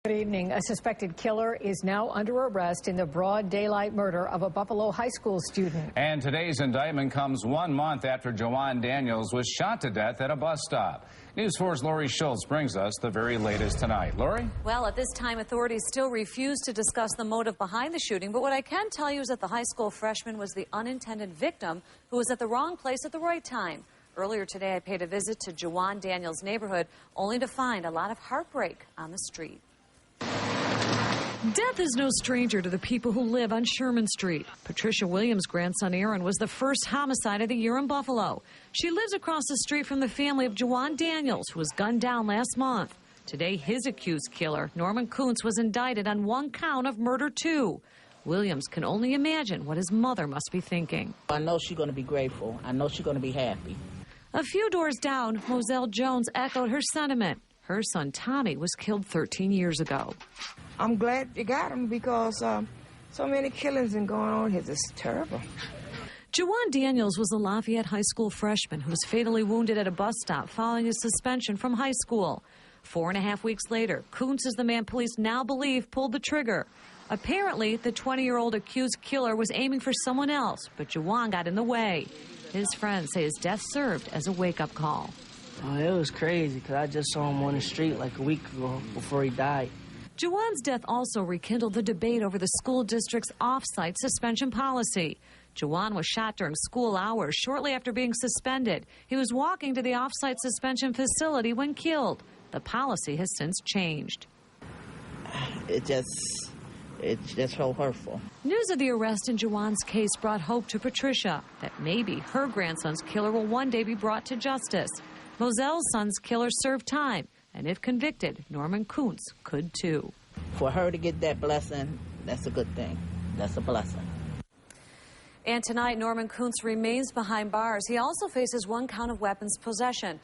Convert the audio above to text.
Good evening. A suspected killer is now under arrest in the broad daylight murder of a Buffalo high school student. And today's indictment comes 1 month after Jawaan Daniels was shot to death at a bus stop. News 4's Lori Schultz brings us the very latest tonight. Lori? Well, at this time, authorities still refuse to discuss the motive behind the shooting. But what I can tell you is that the high school freshman was the unintended victim who was at the wrong place at the right time. Earlier today, I paid a visit to Jawaan Daniels' neighborhood, only to find a lot of heartbreak on the street. Death is no stranger to the people who live on Sherman Street. Patricia Williams' grandson Aaron was the first homicide of the year in Buffalo. She lives across the street from the family of Jawaan Daniels, who was gunned down last month. Today, his accused killer, Norman Kuntz, was indicted on 1 count of murder too. Williams can only imagine what his mother must be thinking. I know she's going to be grateful. I know she's going to be happy. A few doors down, Moselle Jones echoed her sentiment. Her son Tommy was killed 13 years ago. I'm glad you got him because so many killings and going on here. It's terrible. Jawaan Daniels was a Lafayette high school freshman who was fatally wounded at a bus stop following his suspension from high school. 4.5 weeks later, Kuntz is the man police now believe pulled the trigger. Apparently, the 20-year-old accused killer was aiming for someone else, but Jawaan got in the way. His friends say his death served as a wake-up call. Oh, it was crazy because I just saw him on the street like a week ago before he died. Jawaan's death also rekindled the debate over the school district's off-site suspension policy. Jawaan was shot during school hours shortly after being suspended. He was walking to the off-site suspension facility when killed. The policy has since changed. It's just so hurtful. News of the arrest in Jawaan's case brought hope to Patricia that maybe her grandson's killer will one day be brought to justice. Moselle's son's killer served time, and if convicted, Norman Kuntz could too. For her to get that blessing, that's a good thing. That's a blessing. And tonight, Norman Kuntz remains behind bars. He also faces 1 count of weapons possession.